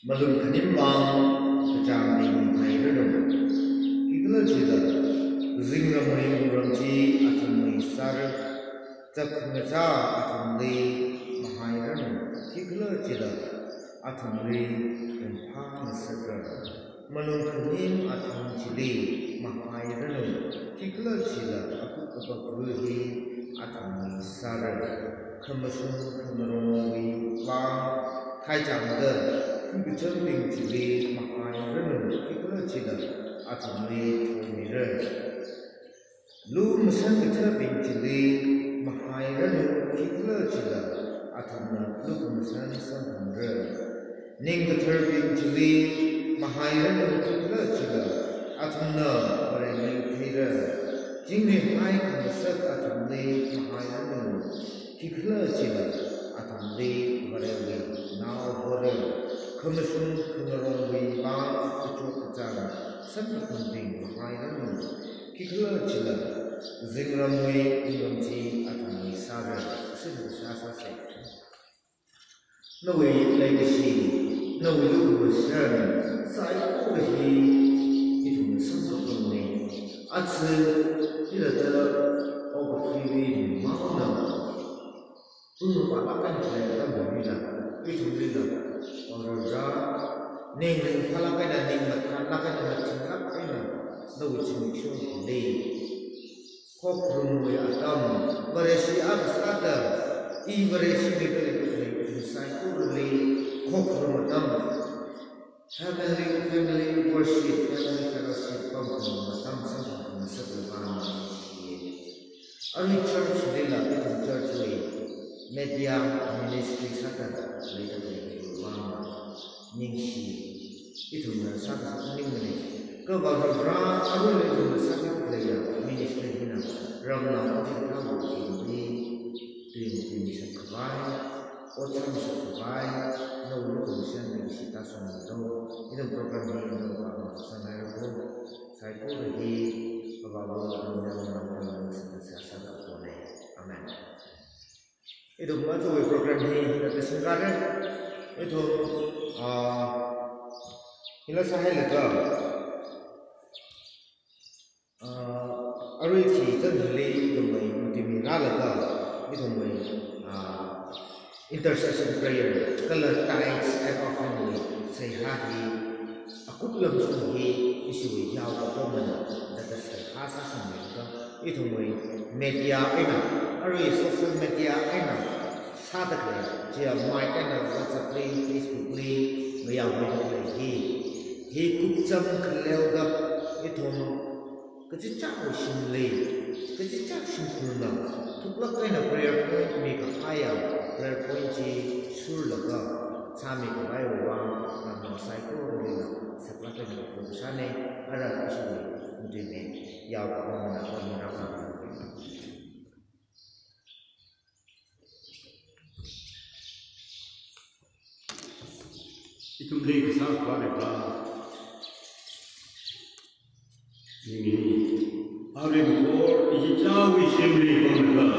Malum Kanimbang, Jaming Hayredum, Kigla Zingramay Ramji, Atamay Sar, Takmaza, Atamli, Mahayredum, Kigla Atamli, and Pan Sakra, Malum Kanim, Atam Chili, Mahayredum, Kigla Apukapuri, Atamay Sar, Kamasum, Kamaroni, Bang, Kaijamda. Determining to be Mahayran, particular chiller, Atamli, Mirror. Loom San determining to be Mahayran, particular chiller, Atamna, Loom San Hundred. Ning the turbine to be Mahayran, particular chiller, Atamna, or a new theatre. Jimmy High concert Atamli, Mahayran, particular chiller, Atamli, whatever, now whatever. Commission Kumaroni Bang Kuchokatara, something Mahayran, Kikla Chilla, Zingramwe, Ingramji, Atami Sara, Civil Sasa section. No way legacy, no look was shared, side over here, it was some of the name. At the theater over TV, Mama, Pulakan, it will be Ora ning palakai dan ning matalakai dan macam apa no cimicu ni koprum ya atam beresi abis ada I beresi betul saya kurli koprum atam family worship family fellowship koprum atam sama sebelah Early church dila itu church media ministry sakar later Ningsi itu sangat penting. Kalau orang awal itu sangat penting. Ministry ini, ramai orang tahu ini bisa kebai, orang bisa kebai, lalu kemudian kita semua tahu itu program ini apa sangat bagus. Saya pun lagi bawa orang sentiasa boleh. Amin. Itu macam program ini kita sekarang itu Ila sahai lega ariti tanhili domai mutimi lega itu mai intercession prayer color tides and often say hadi aku belum sungguh isu yau performance data hasa sampai itu mai media ina ari social media ina sahaja dia mai ina WhatsApp Facebook yang lagi kucam kelewga itu kecicau simle kecicau sempurna tuklak kena prayer point mereka kaya prayer point si surlaga sami kaya wang nama psycho orang seperti itu sana ada isu ini yang orang itu beli besar keluarga ini hari bor ini jauh sembeli bangga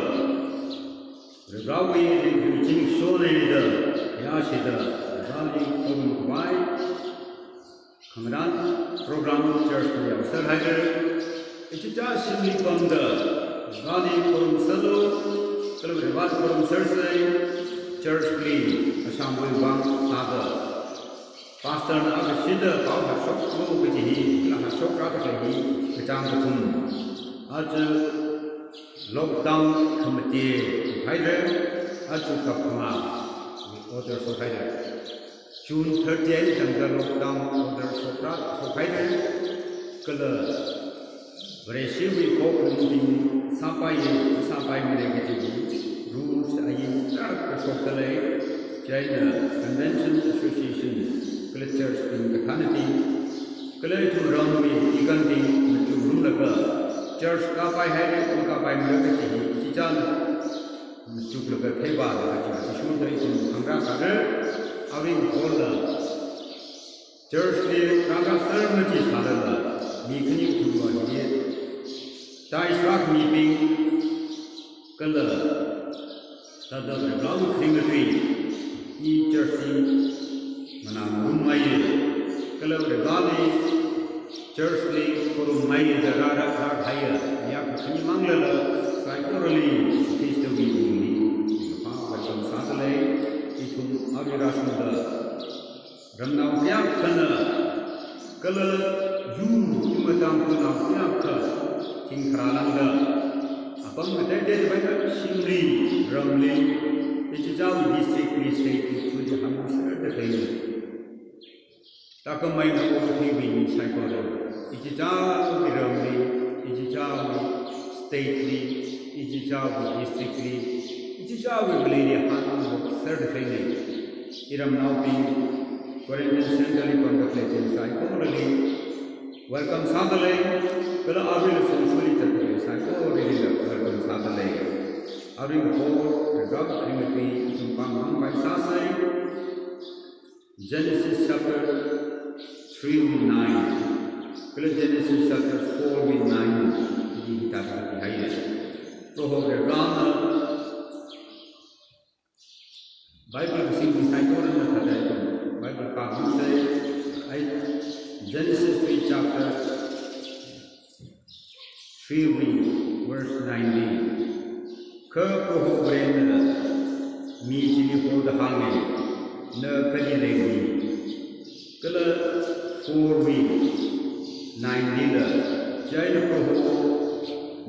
regawi di kucing sore ida ya sida zali kumai kemudian program church yang serhadir itu jauh sembeli bangga zali kum selu kalau lewat kum selesai church beli asam bang ada Pastor nak bersida kau hasok lu begini, lah hasok rata lagi kecam ketum. Aja lockdown committee hadir, aja kapma order so hadir. June 30 jangka lockdown order so hadir. Kalau beresiwi kau penting sampai mereka jadi rules ayin tak kesokalai China Convention Association. Church in the Kanadi, Kalatu Rambi, Igandi, Matu Rumlaga, Church Kapai Harry, Kapai Murati, Chijan, Matuka Peba, Shunda in Kangasar, Avin Kola, Church Kangasar Maji Sadala, Mikini Tuba, Tai Shak Meeting, Kala, Tada Ramu Singati, E. Jersey. Manamumai, Kalau Regali, Churchly, Kurumai, the Rara Haya, Yakini Mangala, Psychorally, East of Uni, Welcome Saturday, Itum Avirasmada, Ramna Yakana, Kala, you, Madame Yakka, King Kralanga, upon the dead by the Shimri, Ramli, Ichijal district, state, to the Hamus, the Taylor. Takamai na overthinking in psychology. Ichijaw Ramli, Ichijaw stately, Ichijaw districtly, Ichijaw Valeria Hanam, third training. Iram now being quarantine centrally contemplated psychology. Welcome Sadale, Kala Avil fully therapy, psychology, welcome Sadale. Avil Hall, the drug therapy, Tumpam by Sasai, Genesis chapter 3:9. Genesis chapter 4:9. Di kata behind. Proho Rana Bible sing psychology kata itu. Bible paham saya. Genesis 3 chapter 3 verse 19. Ke proho Brenda mi jini ho dahange ne kali lagi. Kalau 4 weeks, 9 dinner, jadi proho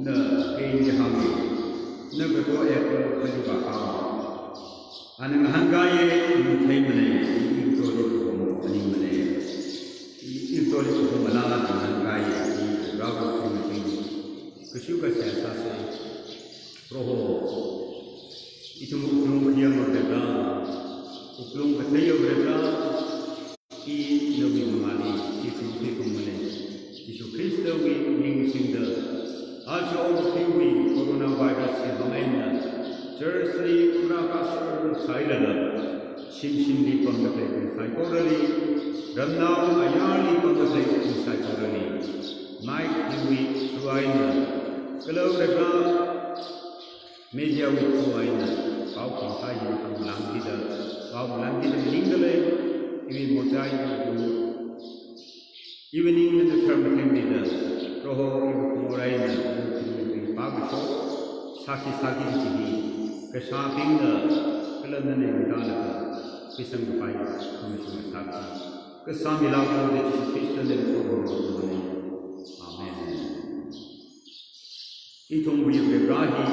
na kini kami, na betul apa berjumpa. Anak hanggai mutai mana, itu proho ani mana, itu proho mana hanggai, ragu kami, kesuka saya saya proho itu mungkin dia mereka, uklung betul mereka. I Nabi Muhammad, Yesus Kristus yang singda, aja orang Tiwi coronavirus yang lainnya, jersey kurang kasar sailana, sim di pengetahuan psychology, ramnau ayali pengetahuan psychology, Mike Tiwi suaina, kalau mereka media suaina, kau kita yang langkita meninggalai. Even Motai, evening in the term came Roho, Moraina, Babuso, Saki Chihi, Kasaping the Kalanan and Dalaka, Pisang Pai, Commission Saki, Kasami Lava, the Christian and Koro. Amen. Itum with Rahi,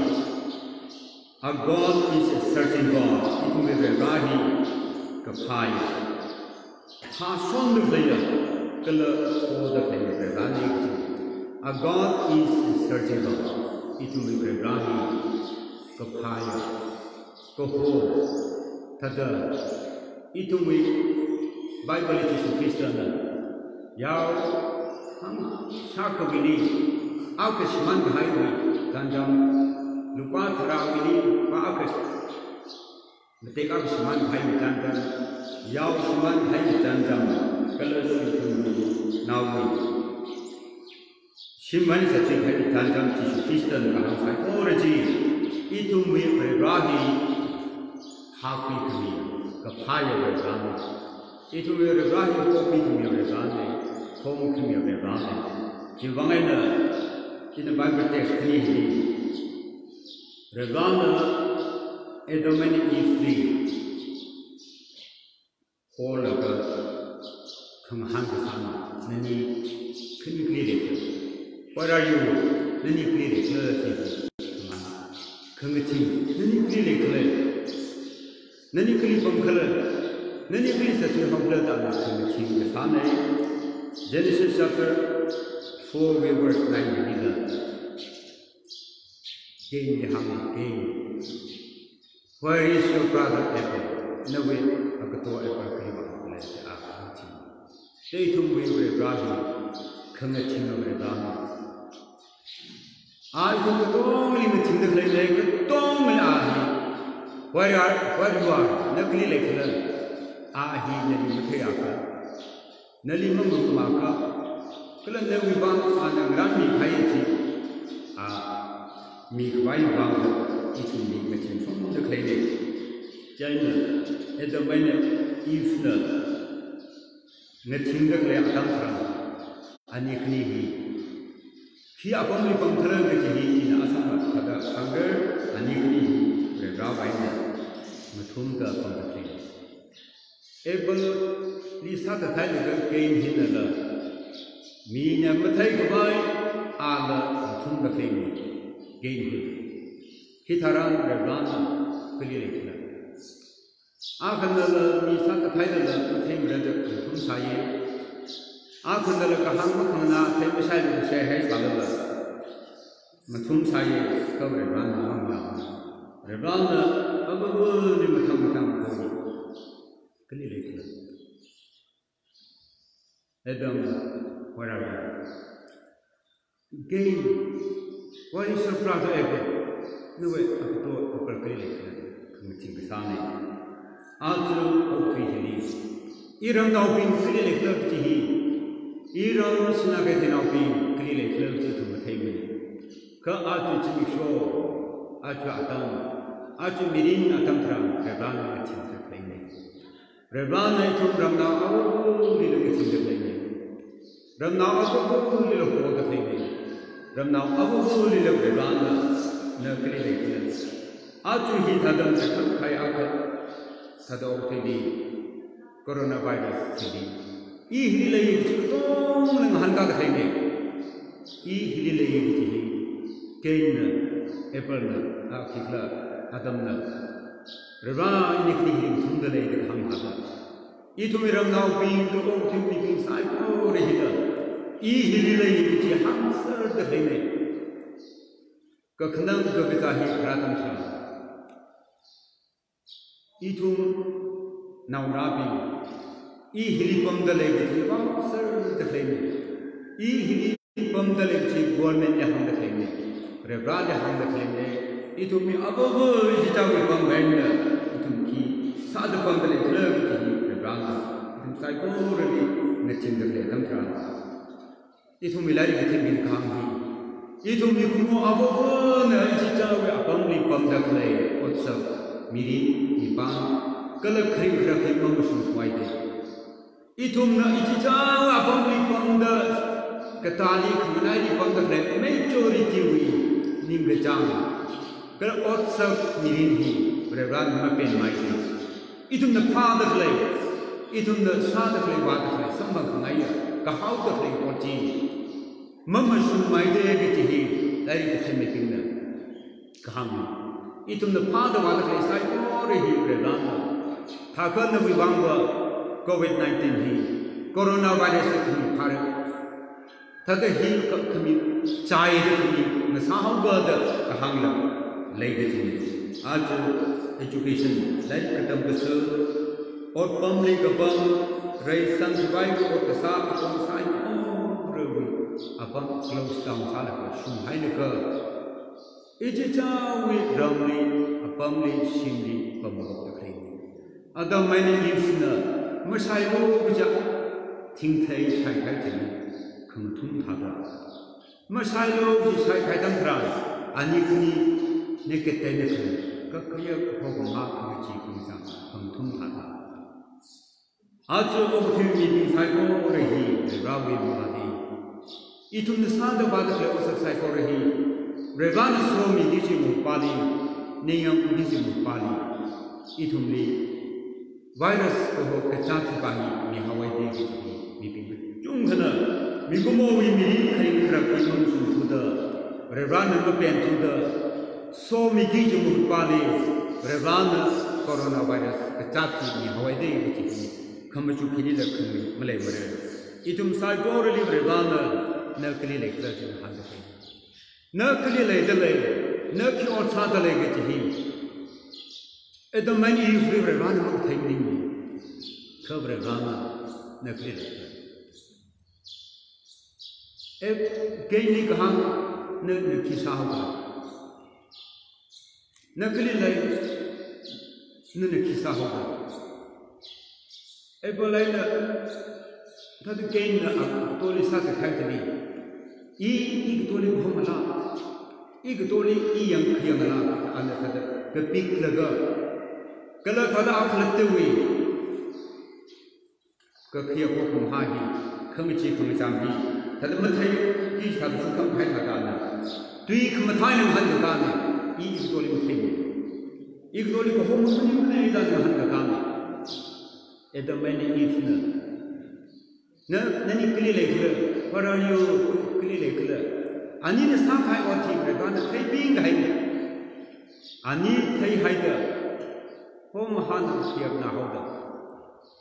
our God is a certain God, Itum with Rahi, Kapai. Son of the color for the planet. A God is a certain God. It will be Rahi, Kapaya, Koho, Tada. It will be Bible is Christian. Yao, Shakavili, Akashman Highway, Tanjam, Lupatravili, Pakash. Take up Shaman Hai Tanjam, Yao Shaman Hai Tanjam, colors now. Shiman is a chick Hai Tanjam, Christian psychology, Itum with Rahi, happy to me, Kapaya Ragani, Itum with Rahi, happy to me, Ragani, home to me, Ragani, Jivana in the Bible text clearly, Ragana. Edomani is free. All of the Kamahanga Nani clinic. Where are you? Nani clinic. Committee. Nani clinic. Nani clinic color. Nani clinic that you have blood on the committee. Genesis chapter 4 verse 9. Gain the hammer. Gain. Where is your brother Apple? No way, I could do Apple Clima, let the Apple. They took me with Rahi, committing of the Dama. I took only meeting the leg, don't Ahi. Where you are, Nagli Lake, Ahi, Naliaka, Nalimu Maka, Kulandawi Bank and Rami Haiti, Mikvai Bank. It will be making from the clinic. China, at the minute, if the ngetingdak le atam terang ani kini hi khi apam li pam terang ke ji ina asam pada angger ani kini re rabai ne mathum ka pam ke able li sa ta thai le ke hin la mi nya mathai ka bai ala mathum ka ke ge hi khi tharan re ran kali le kila akhanda mi sa ta thai le mathai re de mathum sa ye akhanda le ka hang ma khana thai ma sai le sai hai sa la mathum sa ye ka re ran ma ma re ran abu ni matham ko kali le kila Adam, what are you? Gain, what is your brother ever? No way, I could do a percolate, committing the family. Also, of Twitties. Iram now being clearly clerk to him. Iram snugget now being clearly clerk to the table. Ka Artu Jimmy Shaw, Artu Adam, Artu Mirin Atamtram, Rebana at the plane. Rebana took Ramna, oh, little at the plane. Ramna abu little for the thing. Ramna abu little Rebana, no clearly. Artu he had done the Kayaka, Tado TV, coronavirus TV. E relay to Hanga thing. E relay to Kain, Apple, Akila, Adamna. Rebana in the lady Hamada. Itumiram now being the old being psycho original. Easily to answer the thing. Kakanam Gavitahi Ratamcha. Itum now Rabi. Ehilipum the lady, answer the thing. Ehilipum the lady, government Yaham the thing. Rebrada Ham the thing. Itumi above is our commander. Itum key. Sadapam the lady. Psychology, Natchin the Letamtran. It will be like a thing in Kangi. It will be more above the Chicha, only from the clay, what's up, Midi, Nipan, color cream graphic motions white. It will not Chicha, only from the Catholic, United from the majority, Ningajam, color what's up, Midi, Revan Mapin Mighty. It will the father clay. It on the side of the water, someone Naya, the house of the 14. Mamma should my day get him, that is the making them. Come. It on the part of water, I already Redana. Takana Vivanga, COVID-19, coronavirus, Taka hill commit, child, the sound brother, the Hangla, ladies, Archer, education, like a temperature. Or public above, raise some revive or the Saka from side, above close down Salaka, Shum Heineka. Ijita with drumly, a public shimly, bumble of the claim. Other many listener, Mashayo, which are Tingtai Shai Titan, Kuntum Hada. Mashayo, which I Titan Tran, Anikuni, Naked Tennis, Kakaya, Hogama, which he comes up, Kuntum Hada. Archer of him meeting psychology, the Ravi Mahadi. It on the sound of other levels of psychology. Revana saw me teaching Pali, Nayam teaching Pali. It only virus of Kachati Bani, Mihawai David, Mipin. Jungana, Migumo, we meet Krakin to the Revana Lupen to the so me teaching Pali, Revana coronavirus, Kachati, Mihawai David. Come to Kilila Malay. Itum Saigor Librevana, Nerkili like that in the hand. Nerkili like the lay, Nerki or Santa leg at him. At the many is Librevana taking me. Cover Rana, Nerkili. If Gaining Ham, Nerkisaha. Nerkili like Nunakisaha. Ebolina, that again, Toli Saka Katani. Toli Homala, Toli Ian Kiamala, and the big lager. Galakala of the way. ก็เขียวพวกผมหาหีเครื่องจีเครื่องจำหีแต่ถ้ามันไทยที่ทำสุขให้ทางการนะตุยขมันไทยนั่งหันกันนะอีกตัวนี้มันไทยอีกตัวนี้ก็ผมมันไม่ได้หันกันนะเอ็ดมันนี่อีฟนะนั่นนี่กลีเล็กเลยว่าเราอยู่กลีเล็กเลยอันนี้เนี่ยสังขารวัตถุประการไทยปิ้งไงอันนี้ไทยไฮเดอร์ผมหันเทียบนาฮาวเดอร์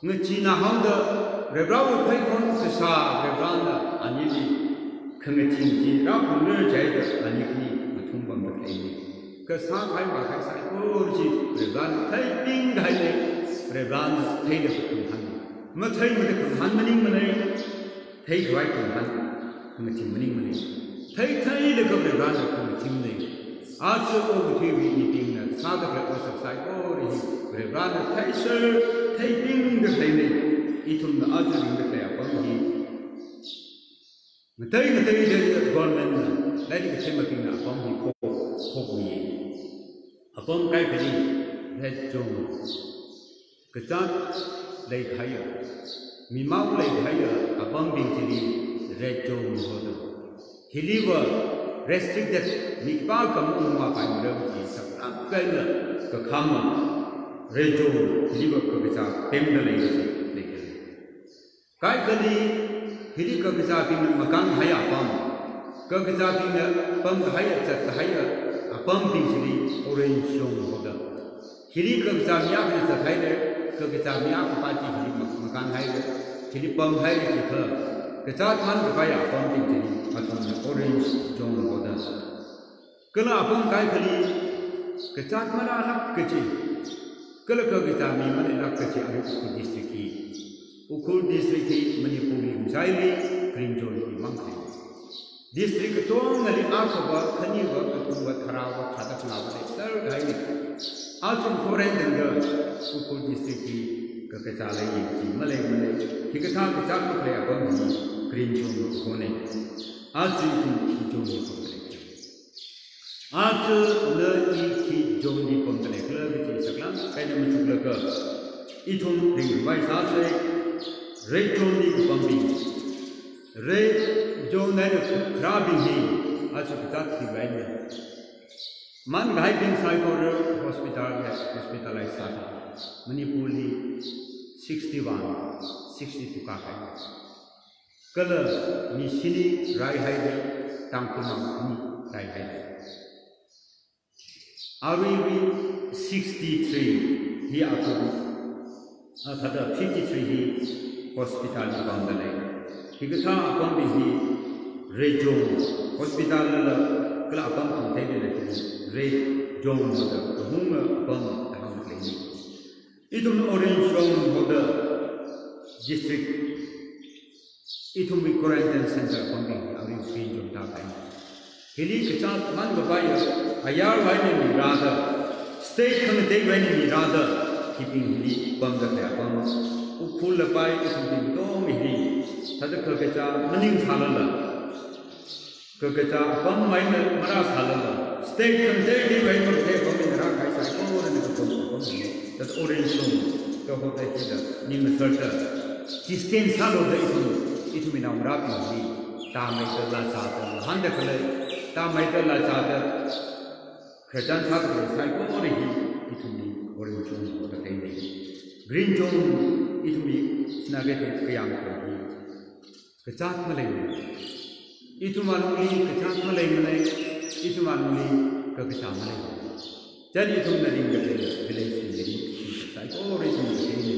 เมื่อจีนาฮาวเดอร์เรื่องเราไทยคนภาษาเรื่องนั้นอันนี้ดีขณะที่เราคนเลือกใจเดอร์อันนี้คือมาทุ่มบังคับเองก็สังขารว่าใครใส่โอ้จีเรื่องนั้นไทยปิ้งไงเรื่องนั้นไทยเด็กคนหันเมื่อไทยมันเด็กคนหันมันนิ่งมันเลยไทยไว้คนหันเมื่อจีมันนิ่งมันเลยไทยเด็กคนเรื่องนั้นคนจริงเลยอาจจะโอ้ที่วิญญาณสาธุพระอุศใส่โอ้ยเรื่องนั้นไทยเสือไทยปิ้งก็ไทยเลยอีทุนอาจจะดิ้งก็ไทยอ่ะบางทีมันไทยเดี๋ยวก่อนนั้นได้ที่เชื่อมาปิ้งอ่ะบางทีโคกุยอ่ะบางใครก็ดีเฮ็ดจงกระจัดได้ไทยมีมาอุเลยไทยอ่ะบางบิ่งจีเฮ็ดจงโหดฮิลิวrestricted มีป้ากับมุ้งมาไปเรื่องที่สักนักกันก็ข้ามเรื่องจูฮิลิวก็พิจารเต็มเลยเลยใครก็ดีฮิลิวก็พิจารพิมพ์มากันให้อาปัมก็พิจารพิมพ์ปัมให้จัดให้อาปัมพิมพ์สิโอเรนจ์ชงโหดฮิลิวก็พิจารมีอะไรจัดให้เลยก็พิจารมีอะไรปาจีฮิลิวมากันให้เลยฮิลิวปัมให้เลยที่เธอก็จัดมันก็ไปอาปัมพิมพ์สิมาทำโอเรนจ์ชงโหดก็แล้วอาปัมใครก็ดีก็จัดมันอะไรก็จีก็แล้วก็พิจารมีมันอะไรก็จีอะไรก็ดิสตริกีอุคุลดิสตริกีมันญี่ปุ่นมุสลิมกรีนโจลีมังคีดิสตริกตัวนั้นอาคบะขณีบะตัวขราวะขัดขนาบเลยสารไงอาจุนโคเรนเดนเดอร์อุคุลดิสตริกีก็กระจายเลยจีมาเลยที่กระทำกระจายมาเลยอาบังจีกรีนโจลีโคเนอาจุนที่โจลีโคเนอาจุนเลยที่โจลีโคเนก็เลยที่สักล้านใครจะมาจุกเลยก็อีทุนดึงไว้ซาเซ่เรโจลีบังบีเรโจนั้นคราบิฮีอาจจะพิจารณาที่ไว้เนี่ยมันไงเป็นไซโคโรฮอสพิทอลไลซ์อะไรมันญี่ปุ่นลี61 62かก็เลยมีสิ่งไรให้เด็กตั้งคุณภาพนี่ไรให้เด็กอารีวี63ที่อาตุถ้าเด็ก53ที่ฮอสพิทอลบางเดลัยที่ก็ถ้าบางทีเรโจฮอสพิทอลละก็ละบางคนที่เด็กเรโจมันจะหุ่นบางทางเลยอีทุนออเรนจ์ชงโหดดิสตริกอีทุนมีควอรันไทน์เซ็นเตอร์บางทีอารีฟีนจงตาไปฮิลิกจัดมันก็ไปอายาไว้ในมีราดสเตทคอมมิตี้ไว้ในมีราดที่เป็นฮิลิบางก็แต่บางอุคุลไปอีทุนเป็นโตมิฮิถ้าจะเกิดจะมันยิ่งสาระละเกิดจะบางไม่เนี่ยมาราสาระละสเตทคอมมิตี้ที่ไว้ในเทปของมีราใครใส่ก็รู้ในตัวของมีแต่โอเรนจ์ก็หัวใจที่จะนิ่มสุดที่สเตนซาโลเดอีทุมินาอุราปีนีตามไม่เจอลาซาเดหันเดกเลยตามไม่เจอลาซาเดขจันซาเดใส่ก็โอเรนจ์อีทุมิโอเรนจ์หัวใจนี้กรีนจงอีทุมิสนาเกตเกียงกันขจัดมาเลยอีทุมานุลีขจัดมาเลยอีทุมานุลีก็ขจัดมาเลยjadi itu nanti kita belajar sendiri. Saya orang itu ini,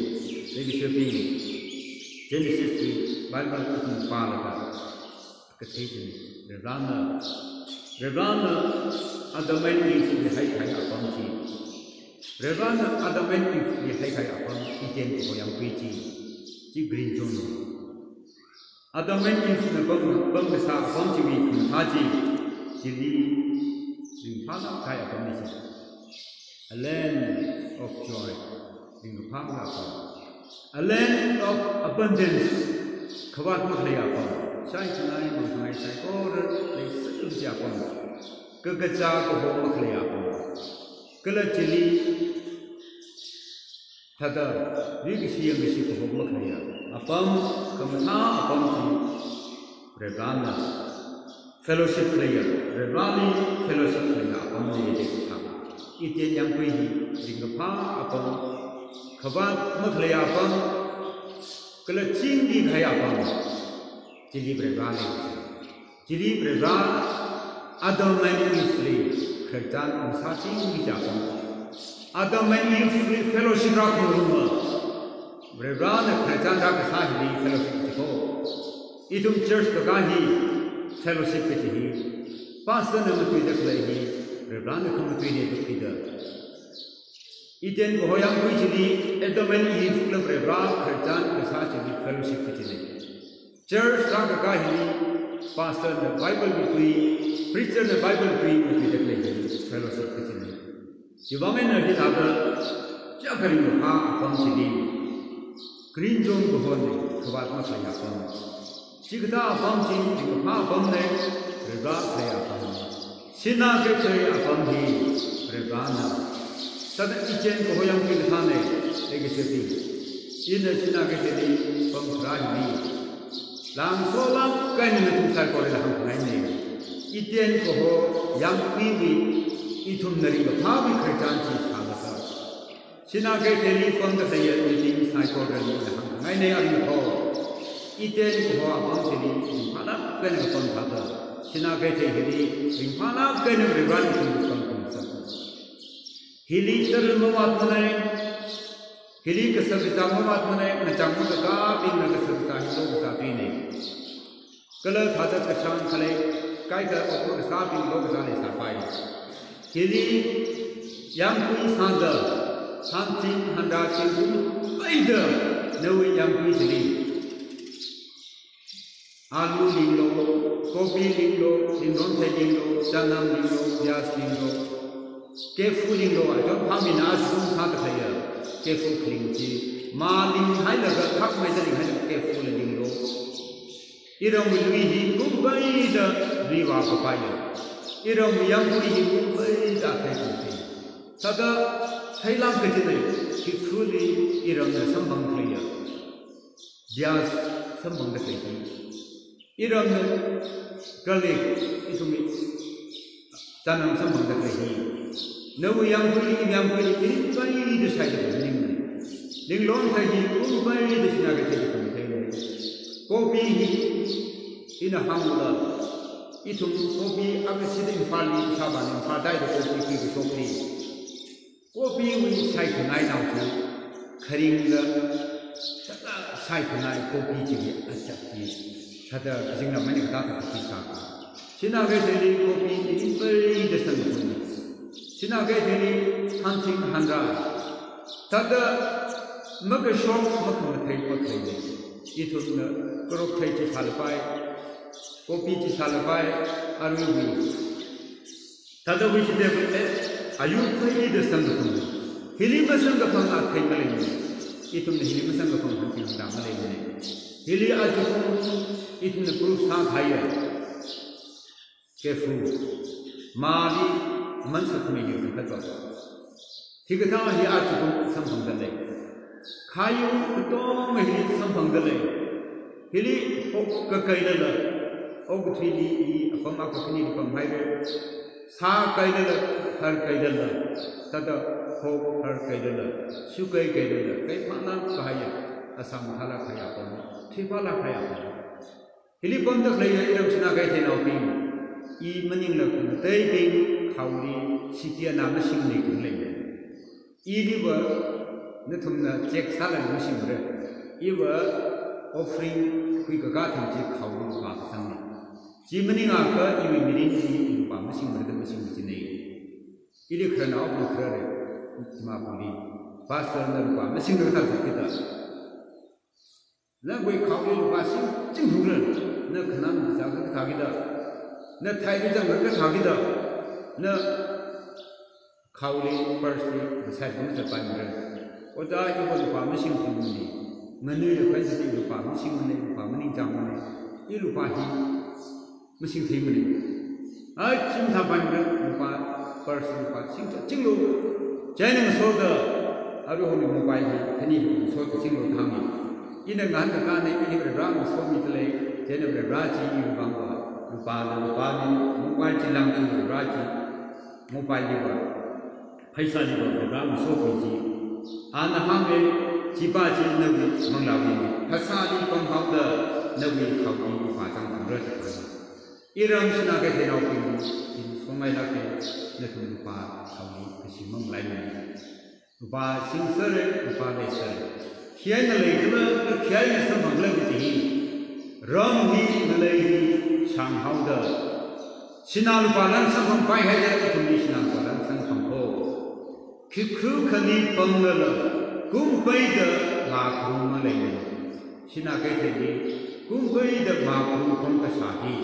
jadi shopping, Genesis Bible itu mumpalkan ketiga. Rebana ada main di hai apa sih? Rebana ada main di hai apa? Ijen yang biji, di green zone. Ada main di bang besar bang ciwi haji, jadi mana hai apa sih? A land of joy, a land of abundance. Kawat maklaya pa. Say tunay mga say ko lay sa siya pa. Kagaja ko ho maklaya pa. Kala chili tada rigi siya misi ko ho maklaya. apam kamna apam ki rebrana fellowship player rebrani fellowship player apam ne de ka ite yang pui hi ringpa apam khabat maklaya apam kala ching di khaya apam jili rebrani jili rebra adam mani free kerjaan usaha ini jago adam mani free fellowship rakun rumah Rebrana kerajaan rak sahili fellowship itu, itu church terkahi fellowship itu, pastor nama tu itu lagi, Rebrana kamu tu itu kita. Iten kohoyang kui jadi, itu meni film Rebrana kerajaan sahili fellowship itu. Church rak terkahi pastor nama Bible itu, preacher nama Bible itu lagi fellowship itu. Jika mana kita ada, jangan lupa apa jadi. Green zone को होने खबर में खाया पाऊँ चिकता पाऊँ चिंग हाँ पाऊँ ने रेगा खाया पाऊँ सिना के खाया पाऊँ ही रेगा ना सद इचें को होयम के खाने एक सेती इन सिना के सेती पाऊँ राजनी लांग सोलां कहीं में तुम सार कोरे लांग नहीं इचें को हो यंग पीवी इतुम नरी बफावी खर्चान चीज खाना Sina ke teli pang kataya meeting psychology ngai nei ari ho iten ko apang teli phala ken pang thata sina ke teli phala ken riban ki pang sa hili tar mamat manai hili ke sabita mamat manai na chamu ka ping na ka sabita hi lo sa pi nei kala thata ka chan khale kai ka ko sa pi lo ka sa nei sa pai hili yang kui sanda something handa chingum baida nawi yang kuisli alu linglo kopi linglo lindon linglo chanam linglo yas linglo kefu linglo ajon phamina sum tha khaya kefu klingji ma ling hai la thak mai da ling hai kefu linglo iram lui hi kumbaida riwa papaya iram yang kui hi kumbaida khai sada Thailand ke jadi, kifuli iram na sambang kaya, bias sambang dah kaya. Iram na kalik itu mi tanam sambang dah kaya. Nahu yang kuli ini bayi di saya ling ling long kaya, bayi di sana kaya kaya. Kopi ina hamula itu kopi agak sedih fali saban fadai kopi kopi. Kopi ini saya kenai nak kering le, saya kenai kopi jadi acak ni, ada jengah mana kita tak bisa. Sina ke jadi kopi ini beri desan pun, sina ke jadi hunting handra, tada mak shop mak matai ni, itu na kerok thai cisalpai, kopi cisalpai, arumi, tada wis dia ayuh kaya itu sanggup, hili masang kapang akai malay, itu ni hili masang kapang hanti handa malay. Hili ajuh itu ni proof sang kaya, kefu, mali mansuk meyu kita. Tiga tahun hili ajuh sampang dalai, kayu betul hili sampang dalai, hili ok kekaya dalai, ok hili apa mak kini di pembaik. Sa kaidala har kaidala tada ho har kaidala sukai kaidala kai mana kahaya asam hala khaya pon thipala khaya pon hili pon dak laya iram sina kai the nau ping I maning la kun tai ping khawli sitia na ma sing nei kun lei I li wa na thum na check sala ma sing re I wa offering kui ka ga thum ji khawli ba sang ji maning a ka I wi mirin ji ba ma sing re ma sing ji nei I li khana au bu khare ma bu li ba sa na ba ma sing re ta ki ta na wei khawli ba sing jing hu re na khana ma sa ka ka gi da na thai bi jang ka ka gi da na khawli firstly sai bu ta pa re o da I bu ba ma sing ji ni manu ye kwan ji lu ba ma sing ne ba ma ni jang ne I lu ba hi ma sing thei ma ni ai chim tha ba re lu ba firstly ba sing ta jing lu jai ne so da a ru ho ni mo ba hi thani so ta jing lu tha mi ina ngan ka ne ini berang so mi tle jene beraji ni bangwa lupa ni mobile cilang ni beraji mobile ni ba paisa ni ba berang so ji ana hame jiba ji na wi mangla wi phasa ni pang hau da na wi khau ni ba jang thang ra ta iram sna ke de nau pi in so mai la ke na tu lupa khau ni ke si mang lai ni lupa sing sar lupa le sar khiai na le de khiai na sam bang la ji ram hi na le sang hau da sina lupa lan sam bang pai hai da tu ni sina lupa lan sang bang ho khi khu khani pang la kum pai da ma khu ma le ni sina ke de ni kum pai da ma khu kon ka sa hi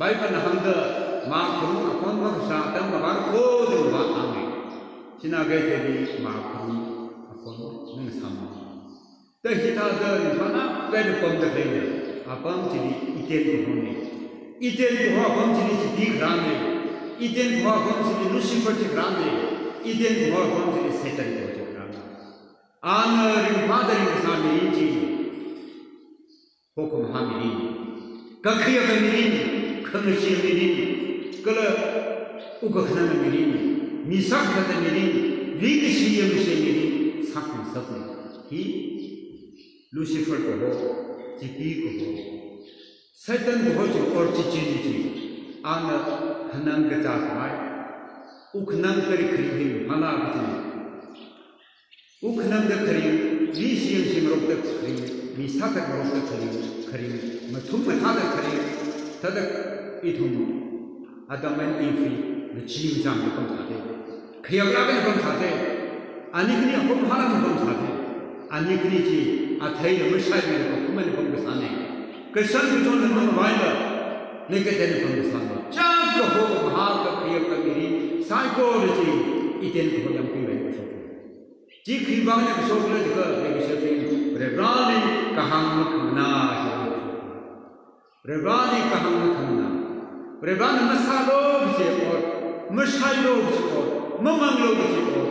bai pan hang da ma khu kon ma sa ta ma ba ko de ba ame sina ke de ni ma khu kon nang sam ta hi ta da ni ba na ke de pang da ke ni apam ji ni iten ko ni iten ko ha pam ji ni ji gram ni iten ko ha pam ji ni lucifer ji gram ni iten ko ha pam ji ni satan ko ji gram ni ana ring pa da ring sa mi ji hukum ha mi ni ka khiya ka mi ni kham shi mi ni kala u ka khana mi ni mi sak ka da mi ni wi ki shi ye mi shi mi ni sak ni sak ni hi lucifer ko ho ji pi ko ho satan ko ho ji or ji ji ana khanang ga ta mai u khanang kari khri hi hala ga ji u khanang ga khri wi shi ye shi ro ga khri mi sak ka ro ga khri ma thum ma tha da khri ta da i thum adam and eve the chi jam ko ta de khya ga ga ko ta de ani kni ho hala ko ta de ani kni ji a thai ma sai bi ko kuma ne ko sa ne ka san bi ton ma ba la ne ke de ko sa ne cha ko ho ma ka khya ka mi sai ko ji i den ko yam pi me ko ji khi ba ne ko so le ka ne ke se bi re ra ni ka hang ma khna re ra ni ka hang ma khna re ra ni ma sa lo ji or ma sai lo ji or ma mang lo ji or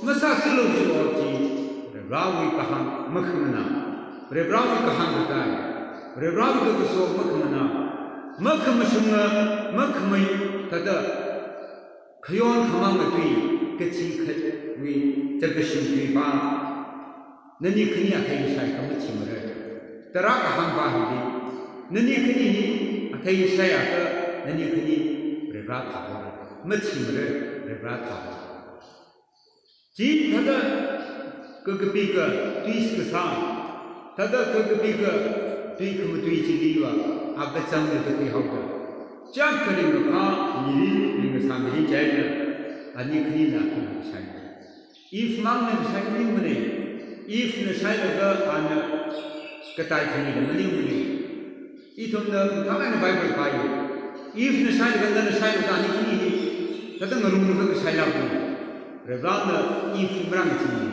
ma sa si lo ji or ji Rawi kahang makhmana, Rawi kahang betai, Rawi keso makhmana, makhmasunga, makhmai tada, kayon kamang atui, kecil wi jagasim pipa, nani kini akai sai kamu cimere, terak kahang bahidi, nani kini akai sai ada, nani kini rebrat tahu, macimere rebrat tahu, ji tada kegepika tuis kesang tada kegepika tui kem tui ciliwa apa cang itu tui hauka cang kering ka miri ring sambil jaya ani kini nak sai if mang ne sai ni mene if ne sai laga ana ketai kini ne mene mene itom na kama ne bible pai if ne sai laga ne sai laga ani kini tada ngarung ngarung sai laga rebana if merang cini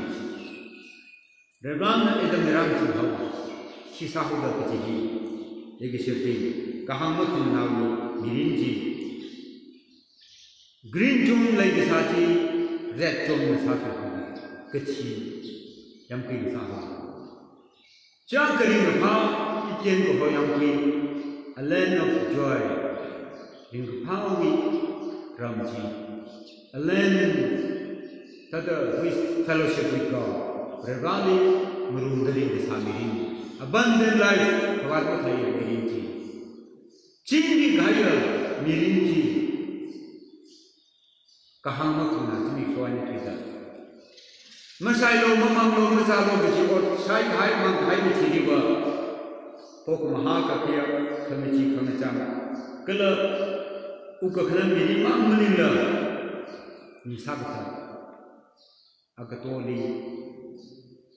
Rebana itu merang cihau, sisa huda kecil, jadi seperti kahang makan nawi mirinji, green jom lagi saji, red jom satu kecil, yang pilih satu. Jangan kering apa, ijen ko yang pilih, a land of joy, yang pawi ramji, a land tada with fellowship with God. Revali merundari kesamirin, abundant life kawan saya mirinci, cindi gaya mirinci, kahang makna ini soalnya kita. Masai lo mamang lo masalo kecil, saya hai mang hai kecil ba, pok maha kakia kamici kamicam, kalau ukakran mirin mang meninggal, misabta, agatoli.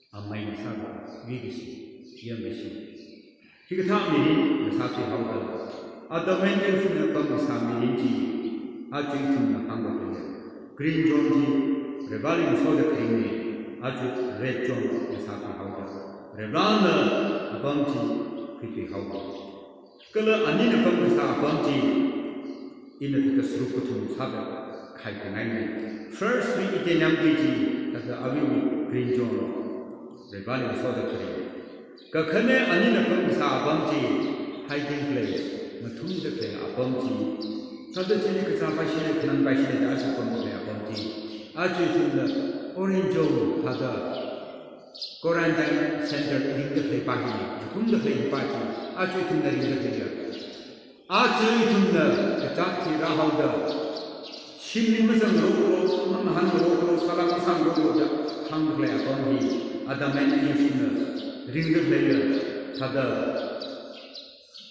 Amai nasab vigisi yang besi. Jika tak miri nasab si hauda. Ada menjadi sudah pengusaha mirinci. Aju itu nak angkat dia. Green zone ji, rebali musuh kini. Aju red zone nasab si hauda. Rebana abang ji kita hauda. Kalau ani nak pengusaha abang ji, ini kita suruh kutu sahaja kai kenai. First we itu yang biji, ada awi green zone. Rebali musuh kini. 个可能安尼的公司阿邦基 hiding place， 那同一个可以阿邦基，他的这里个啥把现在可能把现在20公里阿邦基，阿最近的 Orange 他的 quarantine center 零的可以把现在，同的可以把现，阿最近的零的可以，阿最近的个杂志然后的。시민무슨 로고로 한 로고로 사람 상 로고자 한글에 아범이 아담의 인신을 링글 레이어 타다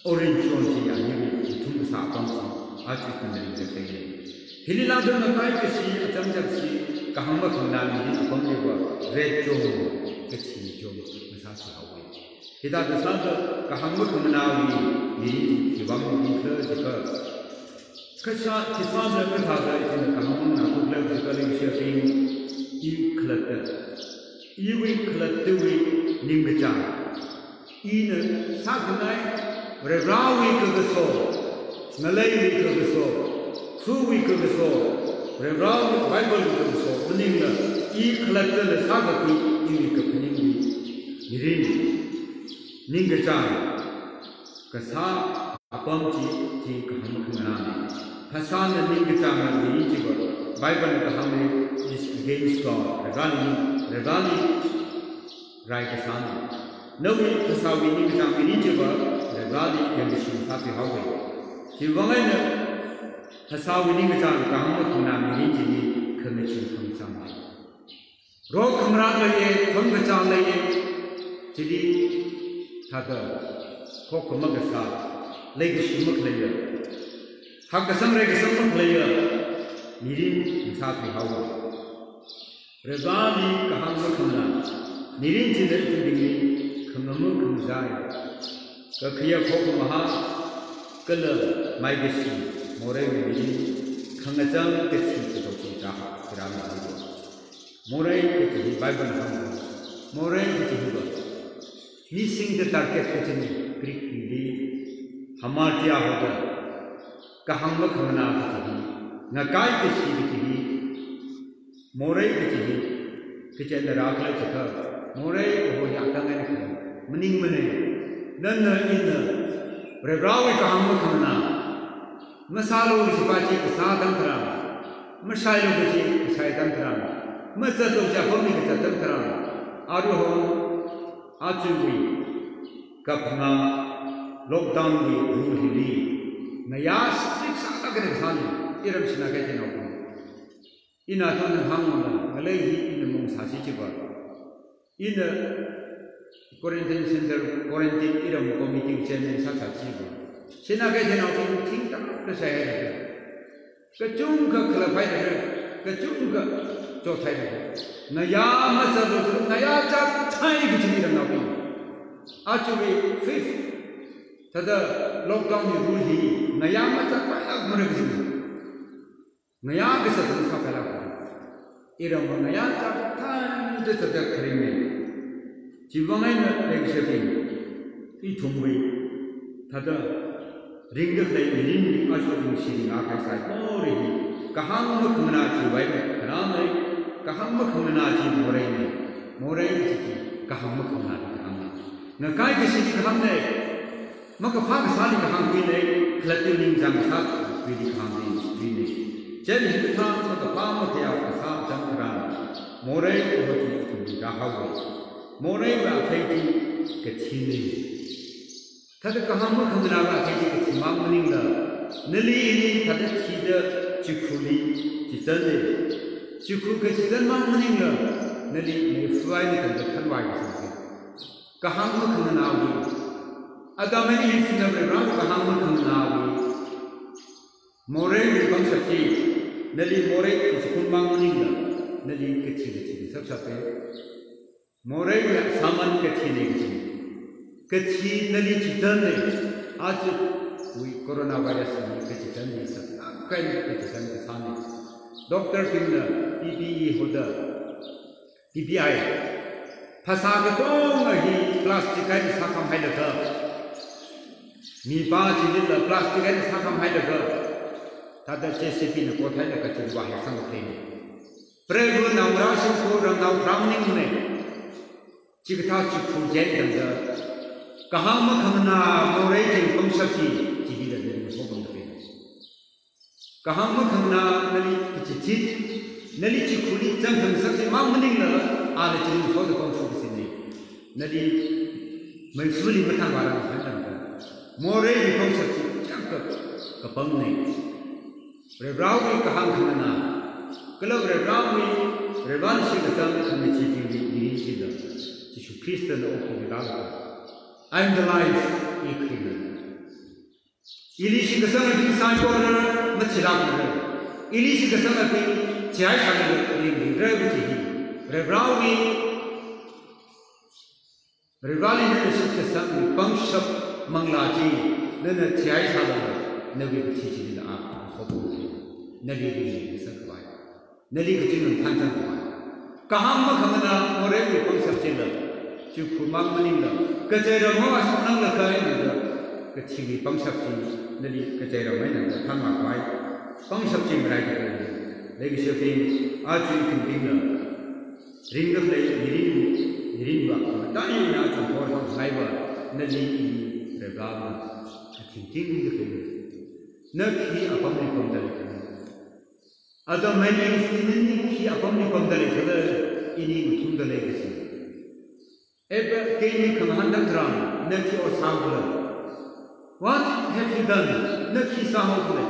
오렌지온지 아니고 둥사 아범지 아주 근데 링글 힐리라드는 가이듯이 점잡시 가한바 건남이 아범이고 레조 그치 좀 사실하고 기다드 사드 가한바 건남이 이 기방의 링글 그사 기사는 그 다가 이제 강원나 국내 국가의 시행인 이 클럽 이위 클럽들이 님그자 이는 사그나이 레라위 그것소 말레이 그것소 수위 그것소 레라위 바이블 그것소 우리는 이 클럽들을 사가고 이위 그 분위기 이린 님그자 그사 아범지 지 강문하나 파산의 닝기장을 이지고 바이블을 하면 is against God 레가니 라이크산 너희 파사위 닝기장 이지고 레가니 연신 사비하고 지방에는 파사위 닝기장 강문하나 이지니 그것이 통상 로 강라의 통가장의 지리 다들 꼭 먹었어 legacy mukleya hakasam legacy mukleya nirin sathi hawa rezani kaham mukna nirin jidar jidingi khamamu khumzai kakhiya khok maha kala maigasi more nirin khangajang kechi to ta grama hibo more kechi bible ham more kechi hibo missing the target kechi greek di हमारे क्या होगा कहाँ में खमना किसी नकाई किसी किसी मोरे किसी किसी ने राखले चक्कर मोरे वो यात्रा में निकले मनिंग मने नन इन रेब्रावे कहाँ में खमना मसालों की सिपाही के साथ अंतरा मसालों की सिपाही अंतरा मसालों की जापनी के साथ अंतरा आरोह आचुवी कपना lockdown di rule hindi naya strict sa kagare sani iram sina ke jeno ko ina thon hangona ngalai hi in mong sasi chiba in quarantine center quarantine iram committee chairman sa sa chiba sina ke jeno ko thing ta ka sa hai ka chung ka khala phai de ka chung ka cho thai de naya ma sa do naya cha thai ki chi ram na ko achuwe fifth तदा लॉकडाउन में रूल ही नया मचा पहला घुरे किसी नया के साथ उसका पहला इरम नया चाहता है तदा करेंगे जीवन में एक शब्द ई थोंगे तदा रिंग के रिंग आशुद्ध शिरिंग आकर साइड और ही कहाँ में खमना जीवाई में राम है कहाँ में खमना जीव मोरे की कहाँ में खमना कहाँ में न काय किसी की कहाँ ने मगर भाग साली कहाँ भी नहीं खलते नहीं जंग साथ भी कहाँ भी नहीं जब हिंदू था मगर पाम के आप साथ जंग करा मोरे को होती रहा हुआ मोरे में आते थी कि छीनी था तो कहाँ में खमना का आते थी कि छीमा मनिंग ला नली इनी था तो छीदा चिखुली चिचले चिखु के चिचल मां मनिंग ला नली ने फ्राई ने तो खनवाई सकते कहाँ में खमना हुई अदामनी इंसिन ब्रांड कहाँ में खमना हुई मोरे में सकती नली मोरे स्कूल मांगनी ला नली कच्ची सब सबे मोरे में सामान कच्ची नहीं कच्ची नली चितन ने आज हुई कोरोना वायरस में कच्ची चितन नहीं सब कई कच्ची चितन के सामने डॉक्टर किन्ना PPE होता PPI फंसा के तो नहीं प्लास्टिक का साकम है लगा निपा चिल्ला प्लास्टिक का साकम है लगा तादा JCB ने कोठा लगा चिल्वा है संग प्लेन प्रेगु नाउरा शिवको रंगाउ रामनिंग ने चिकथा चिकू जेल दंगा kahama khamna morai jing pamsaki jibi da nali so bang de kahama khamna nali kichi nali chikuli jang kham sakse ma maning la ala jing so da pam so sin nali mai suli matang bara kan da morai jing pamsaki jang ka pam nei re rawi kaham khamna kalau re rawi re ban shi ka tam kham chi di chi da Jesus Christ na oku da I am the life equivalent. Ilishi kasana bin sai corner machirak na. Ilishi kasana bin chai chai ring revuji. Revrawi revali na shit kasana pangshap manglaji na chai chai nabi chichi na aap khobu. Nabi bi sakwai. Nabi ki jin thantan kwai. Kaham ma khamna more bi pangshap chela. Chukumang maninda kajera mo asnang la kai na kachibi pangshap chi nali kajera mai na thanga kai pangshap chi mrai ka legi shepi aju kin na ring of lay mirin wa tani na chu for ha sai ba nali regama chin chin de ke na khi apam ni kom dal ada mai ni khi apam ni kom dal ke ini mutum dal ke ever came from Handakram, Naki or Sambula. What have you done? Naki Sambula.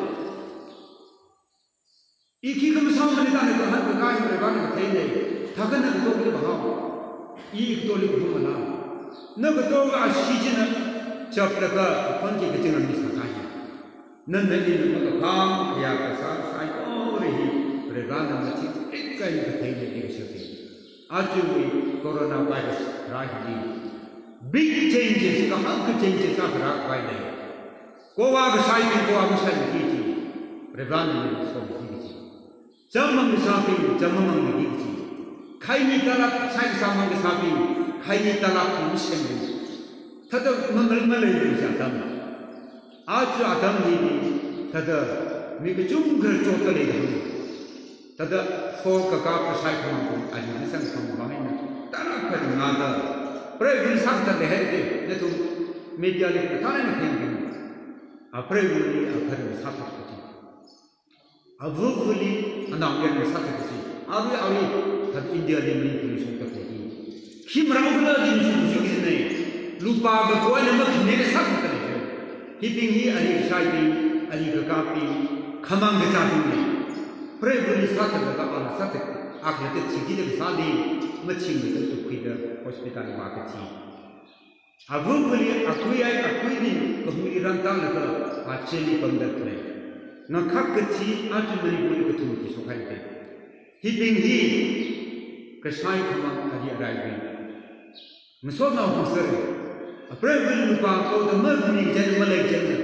Iki come somebody done at the Handakai and the Valley of Tene, Takan and Toki Baha, E. Toli Humana. Never told us Shijina, Chaplaka, Punji Katina Misakai. None in the palm, Yakasa, I already, Regana, the Chick, kind of Tene, Actually, coronavirus, right? Big changes, the changes are right there. Go out side, go outside the kitchen. Revanna is from the kitchen. Some of the shopping, some of the kitchen. Kaini Talak, side some of the shopping, Kaini Talak, Mission. Tata Malay is Adam. Arch Adam, Tata, make a jungle totally. Tada for Kaka Cyclone and listen from Mamma. Tarak another. Pray will something the head little media like the time thinking. A pray will be a very satisfaction. A vocally and now get the satisfaction. Avi that India living in the city. Him Ramula in his name. Lupa the boy never made a satisfaction. Keeping here and exciting, and you copy, come on the time. Pray will Saturday on Saturday, after the Chigi Sadi, Machine to quit the hospital market. A vocally acquiring community run down a chili from that place. No Kakati, ultimately will to this society. Heaping he, Kasai command at the arriving. Masona was a prayer will look out the Mercury General Malay General.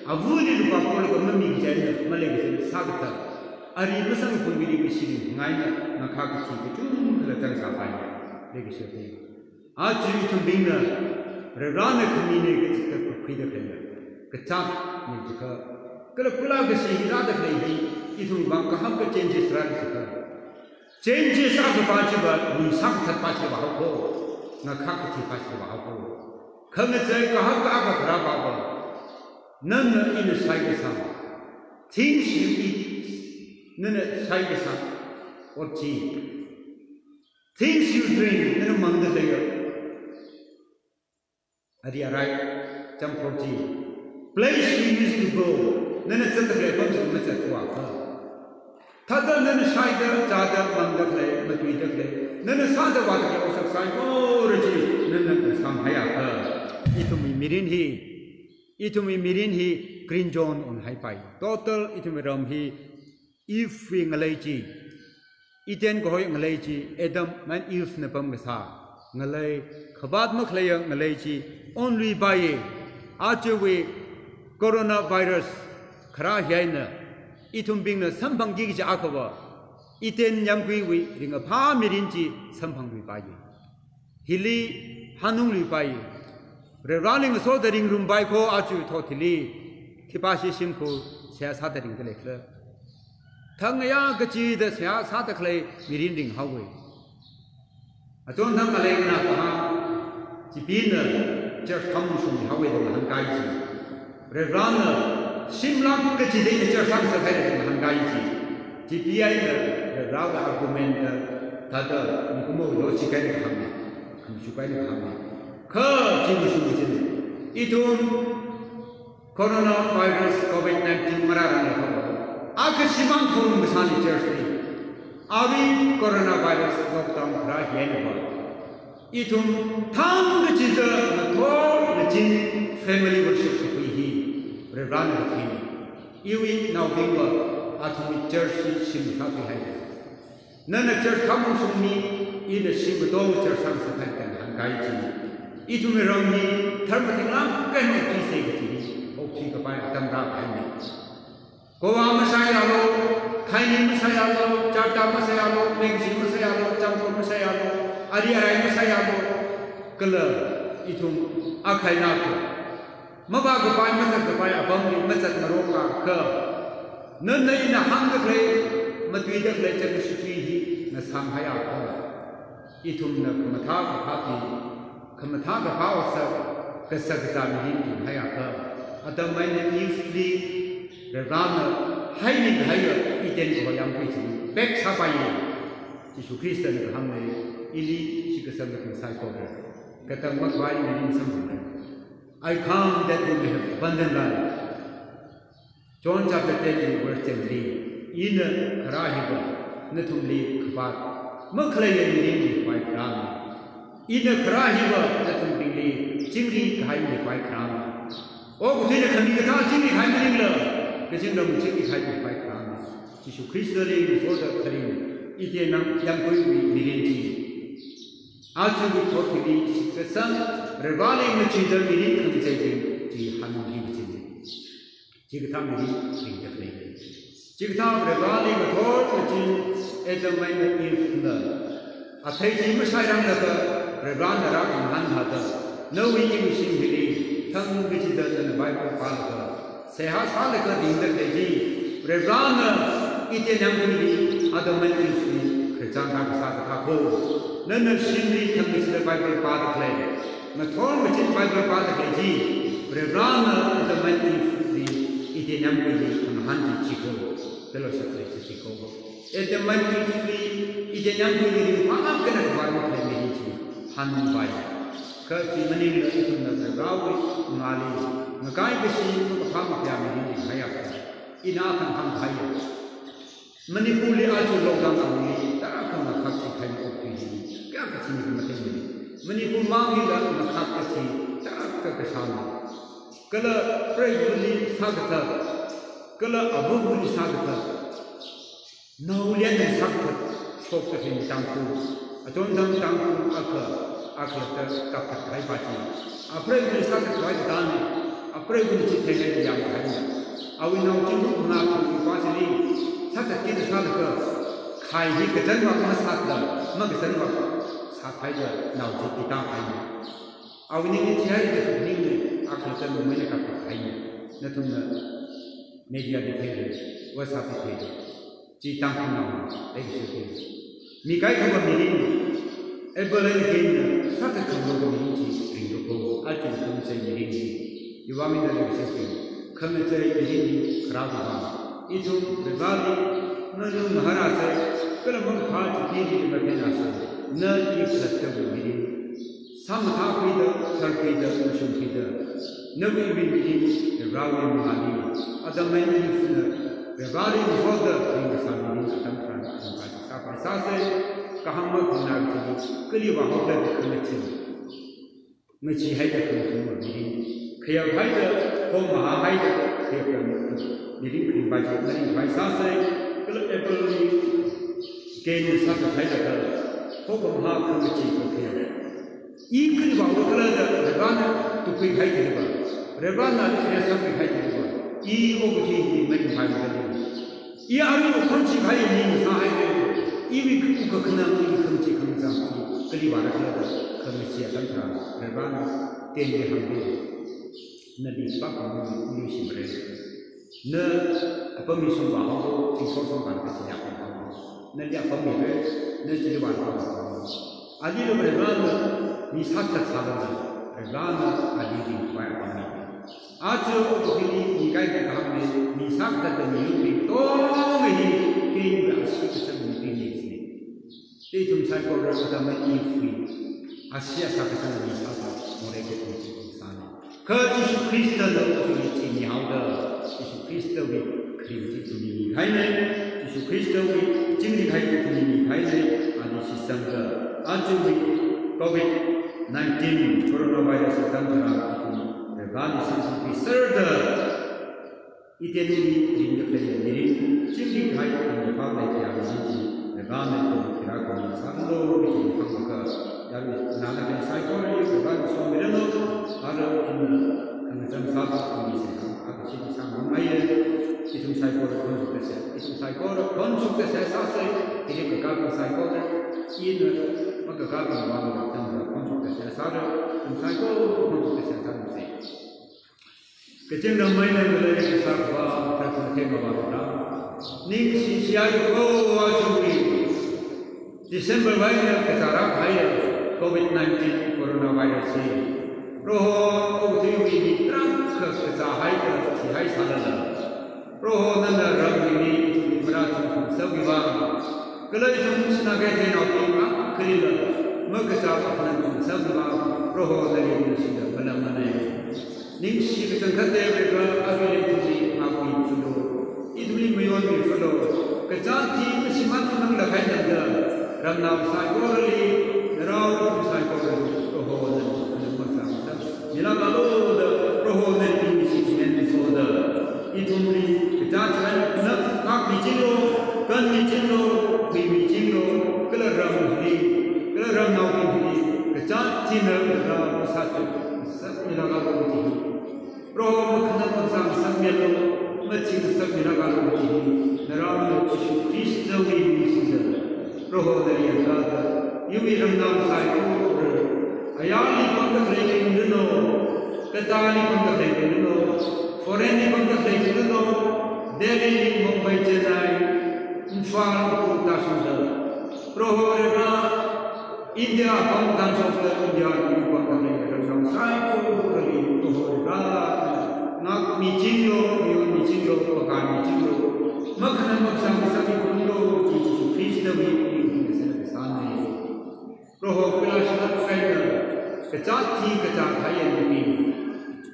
A wounded look out the Mummy General Malay Sabata. Ari besang pembeli mesin ngaina nakak kecil itu keletang sampai lagi siapa? Aji itu bina rerana kemini kita berpikir kena kecap ni juga kalau pulau kesini ada lagi itu bangka ham ke changes rani juga changes apa baca musak terbaca bahawa nakak kecil baca bahawa kerana saya kaham ke apa berapa apa nana ini saya sama things you eat Nana Saigasa or tea. Things you drink, Nana Manga layer. Adi arrive, jump for tea. Place you used to go, Nana Santa bunch of Mr. Tuaka. Tata Nana Saida, Jada, Manga play, Matuida play. Nana Santa Waka also sign, oh, Reggie, Nana Samhayaka. Itumi Mirinhi, Green John on High Pie. Total Itumiram he. If we ngalaji, iten ko ngalaji, Adam man if na pamgasa, ngalay, kabat maklaya ngalaji, only by Archewe coronavirus, Karahiana, itum being a sampang gigi akava, iten yamgui we ring a pa mirinji, sampang we by Hili Hanungli by running a soldering room by ko Archu totally, Kipashi Simko, says Hattering the lecture. Tangaya Gachi the Sata clay, Mirinding Highway. I don't have a lake now, 即便呢，这他们说还为了很改进，而让呢，心浪个几年这上次还是很改进，即便呢，然后 argument 他的你个么逻辑改的行业，可能去改的行业，可这个是不是的？一种 coronavirus COVID-19 marahan le khabar ak simang khum misali jersey avi coronavirus lockdown khara yen ba itum thang ge de thor le jin family worship ki hi ran le thin iwi now bingwa atumi jersey sim tha bi hai nana church khamu sumi in the sim do church sang sa thai kan han gai ji itum ram ni dharma thinglam kan ki se kiที่กับไปตำราแผ่นนี้กว่าไม่ใช่เราใครนี่ไม่ใช่เราจับจับไม่ใช่เราเลี้ยงชีไม่ใช่เราจำคนไม่ใช่เราอะไรไม่ใช่เราก็เลยอีทุ่มอาใครนักมาบ้ากับไปไม่จัดกับไปอ่ะบางทีไม่จัดมาโรคกันก็นั่นในน่ะหันกับเลยมาตีกับเลยจะเป็นสุขีที่น่ะสังหายก็อีทุ่มน่ะขมาท้ากับพระที่ขมาท้ากับพระอสักก็สักการณ์นี้ถึงหายก็Ada main ifli, rana, hai iden ko yang kuisi, back sabai, Yesus Kristus ni hamne, ini sikasam nak sai ko. Kata makwai ni sampai. I come that we may have abundant life. John chapter 10 verse 10. Ina karahiba, natumli kapat, maklaya ni bai krami. Ina karahiba, natumli jingri kai ni bai krami. 我今天肯定他今天还没领了，这今天我们今天还不快看，就是克里斯的领所的肯定一点能两归为没人机，而且我昨天的这个上，而把那个记者没人可能在这这还能领不进的，这个他没领领的没，这个他而把那个托的进，哎这买的衣服呢，啊推荐不晒上那个，而把那让看他的，那为一个新的领。 ทั้งวิจิตรในไบเบิลพาลก็เสียหายสักเล็กดิ้งเด็กจีเรื่องนั้นอีเจนยังไม่ดีอาจจะไม่ดีสิคริสต์จังการสักข้าโคนั่นสิ่งที่ทั้งวิจิตรไบเบิลพาลเลยมาทอนวิจิตรไบเบิลพาลเลยจีเรื่องนั้นอาจจะไม่ดีสิอีเจนยังไม่ดีคนหันจิตชิโก้เดี๋ยวเราจะไปชิโก้อาจจะไม่ดีสิอีเจนยังไม่ดีมาอัพกันในไบเบิลเลยไม่ดีหันไป Kerja menilai itu nak rawi mengalih, mengai besi ham yang ini hayat, ini akan ham hayat. Menipuli aja logam ini, tak akan nak kasih hayat opini, क्या kasih ni macam ni. Menipul mangilah nak kasih, tak akan kesana. Kalau peribudi sakit, kalau abu budi sakit, naulian sakit, sok terhenti tangku, atau tangku akal. Akhirnya dapat hai baca. Apa yang kita katakan tadi, apa yang kita ceritakan yang lain. Awin nak cakap nak bahasa ini, saya kita salah ke, kai ini kejan waktu masak dah, mak kejan waktu sakai dah, nak kita kai. Awin ini ciri itu ni, akhirnya mana kata kai. Nanti media detail, WhatsApp detail, cerita pun lagi sedikit. Mikai kamu ini. Eberlin kini, satu keluarga ini hidup, aja kami saya ini, iwami dari sini, kami saya ini kerana itu berbalik, namun maharasa, kalau mengkaji diri berbenasa, nanti ketemu ini, sama kita, terkita, musuh kita, nabi ini berawal mengalami, ada mana berbalik muda hingga saat ini akan mengkaji apa sahaja. Kahamat benar itu, keliwah hotel kemecin, meci haida kemecin ini, kaya haida, homa haida, kaya kemecin, ini beri baca, beri baca saya, kalau Apple ini, kini satu haida kalau, homa kemecin kaya, ini keliwah hotel ada, rebana tu kaya haida rebana, rebana dia sampai haida rebana, ini obat ini beri baca ini, ini anu kunci haida ini sahaya. Iwi kuka kena iwi kemci kemca keliwara kena kemci akan terang leban tende hamil nabi sebab kami simre ne apa misal bahawa disosong kan kesiap nabi apa mirip ne jadi bahawa adi leban 미사차 사다는 라나 아니지 과연 아주 그들이 이가게 가면 미사차의 미육이 또이 게임을 아시겠다는 게임이 있습니다. 이 좀살고를 하다면 이 아시아 사회에서 미사차 모래게 공사하는 그 예수 그리스도는 우리 지니하다 예수 그리스도의 그림이 주님이 가이네 예수 그리스도의 증리가이고 주님이 가이네 아니 시상자 아주 COVID-19 coronavirus 당사람 많이 생각이 썰다 이때는 진격되는 일이 증리가이고 밤에 대하는지 밤에 좀 기라고 산도 이렇게 한국가 야루 나나게 사이코를 그간 소미르노 아르 있는 항상 사업이 생각 아주 시상 마이에 이tum 사이코를 건축돼서 이tum 사이코를 건축돼서 사서 이제 그간 사이코를 이는 그간 마음을 담아 건축돼서 사를 이tum 사이코를 건축돼서 사는 그 정도 마이는 그들의 사과 그렇게 대마받았다 닝시 시아이고 아주기 Desember banyak kesarang ayat COVID-19 coronavirus ini. Roh uji ini terang kesahai kesihai sahaja. Roh nanda ram ini merasa segiwan. Kalau itu senagai jenawi mak kerja, mengesah dengan segiwan. Roh dari ini sudah benar-benar. Ningsi kesengkete mereka akhirnya itu aku itu. Itu ni meyon itu. Kecantik kesiman mengelakkan anda. Ramnam Saigorali, Ram Saigorali, Rohodan, and Masam, Milagalo, the Rohodan in Soda, Itumli, the Judgment, Nak Mijino, Gun Mijino, Mijino, Kalaram, Kalaram Navi, the Jantina, Ram Satu, Milagalo, Rohodan, Samuel, Matin Samiragalo, the Ram Krishna, we Roho dari antara, yumi ramdam saiko, ayali pangkat lagi duno, ketali pangkat lagi duno, foreni pangkat lagi duno, Delhi, Mumbai, Chennai, Imphal, Kota Sunda, Roho rena, India pangkat sota India pangkat lagi ramdam saiko, Roho rena, nak mijingo, pakai mijingo, makanan maksam sabi kundo, Yesus Kristus Roho Pilashat Kaya, Kajati Kajataya Nabi,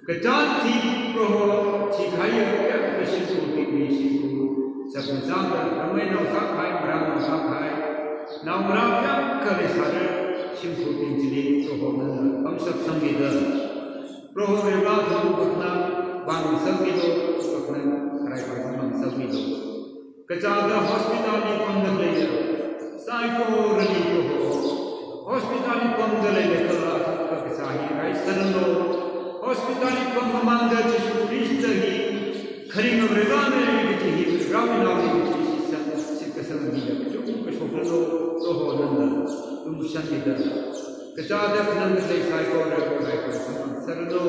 Kajati Roho Chikaya, Kashiku, Bignishiku, Sabuzanga, Rameno Sakai, Brahma Sakai, now Ramya Kalisara, Shimku Pinjili, Roho Bamsap Sangida, Roho Rivatu Bukna, Bang Sangido, Bukna, Raipan Sangido, Kajada Hospital in the Layer, Psycho Religion. Hospital Pangale Kala Sahi, I Sarano, Hospital Pamanda Jesu Christ, Karing of Revane, which he Ramina, which is Sikasan Vida, Sopano, Roho, Umushanida, Kajada Kanamase Saiko, Sarano,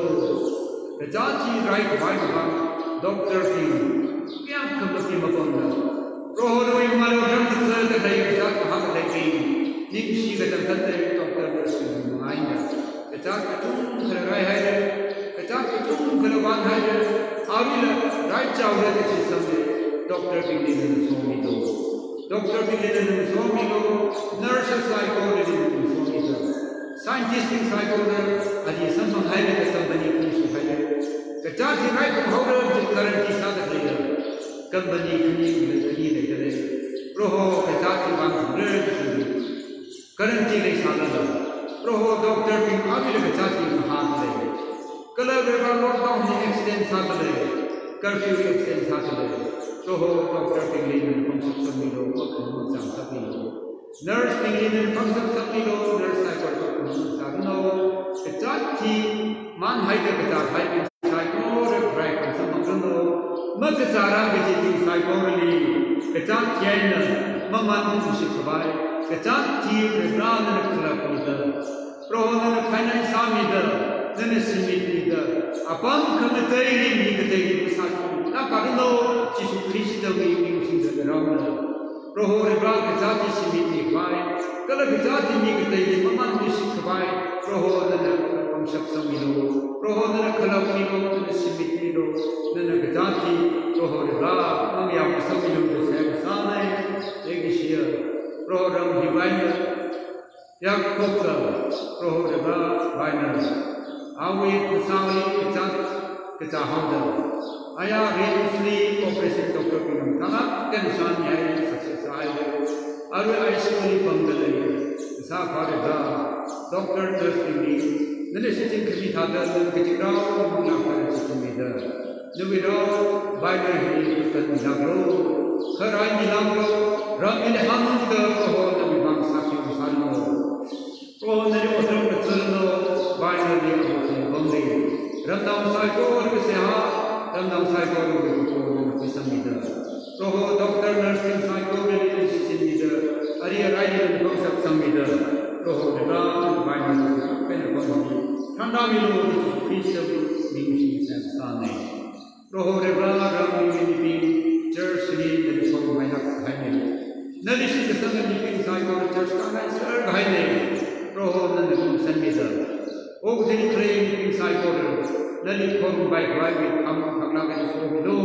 Kajachi, right, White Dr. King, Pianka Mapanda, Roho, Imalo, the day of Haka Ningsi kata-kata doktor bersemuanya, kata kacung kerai hai, kata kacung kelawan hai, awil raja awil sesuatu doktor pilih suami itu, doktor pilih suami itu, nurse psychologist suami itu, scientist psychologist, adi semua hai kata company punya hai, kata tirai penghasil garanti sahaja dia, company ini dia, roh kata tirai penghasil Currently, they saw Roho Doctor being able to touch in hard. Color river lockdown extends Saturday, curfew extends Saturday. Roho Doctor being in Pumps of Samilo, Nurse being in Pumps of Samilo, nurse Psycho, the chat team, man hiker, hyper psycho, right on some of the Makasara visiting psychology, the chat Yen, Mamma Shikabai. Kecantik berada dalam kelab Rohana finance samida, nenesimida. Apam kemeteri ni pesatu. Tak karena Yesus Kristus ini sudah berawal. Roh rebah kejati simit baik. kalau berjati ni kita ini memang mesti kebaik roh dan konsep semilu roh dan kalau milu dan simit milu dan berjati roh dah mengiap semilu saya sana lagi sia roh ram hibaina yang kota roh dah baina awi pesawai kecat kecahadan ayah recently operation doktor pinam tangan dan sannya sukses saya aru ICU bangdalai sa farida doktor nurse ini nene sitting kami thada ketika mula pada sistemida nubiro bible ini kan jagro kharai milangro ramin hamda ko nabi bangsa ki salmo ko nere otro betul bible ini bangdai ramdam sai ko ke seha ramdam sai ko ko sistemida roho doktor nurse sai ko ini sistemida Ari Rai dan konsep sambida roh dewa bayi penuh tanda milu Kristus minggu sana roh dewa ram minggu church ni dari semua banyak kaya nari sih kesannya mungkin saya church kana ser kaya roh dan sambida oh jadi kaya mungkin saya nari korun baik baik kamu kakak itu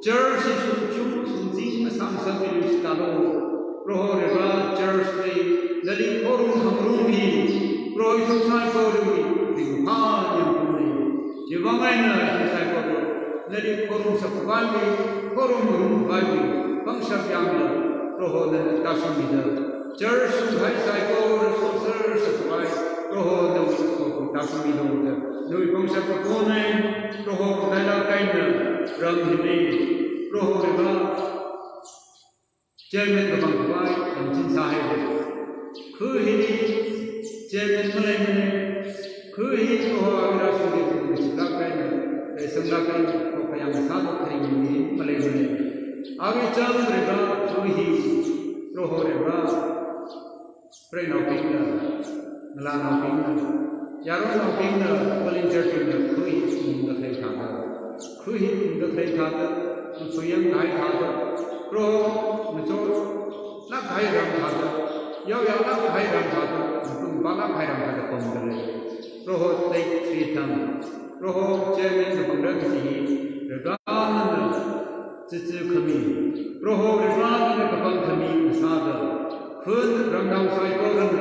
church itu cuma sunyi sama milu sekali roh reba church ni dari korun hamrumi roh itu saya korun di mana yang punya jawabnya itu saya korun dari korun sepuan ni korun rumbai bangsa yang roh dan kasih itu church saya korun sosial sepuan roh dan kasih itu dari bangsa kepone roh dalam kainnya ram ini roh reba Chairman of Bangkok and Jin Sahib. Kuhini, Chairman Malayman, Kuhini, who are also Lakan, some Lakan, Kopayam Sado, Malayman. Avicham Reba, Kuhi, Roho Reba, Preno Pinga, Milano Pinga, Yarono Pinga, Volunteer Pinga, Kuhi in the Playtata, Kuhi in the Playtata, Suyam Night roh macam nak kaya ram thada, yang nak kaya ram thada, tu bala kaya ram thada komdale. Roh take sritam, roh chairman sepanjang sini, regan cici kami, roh regan kapal kami sada, khun ramdam sai koran,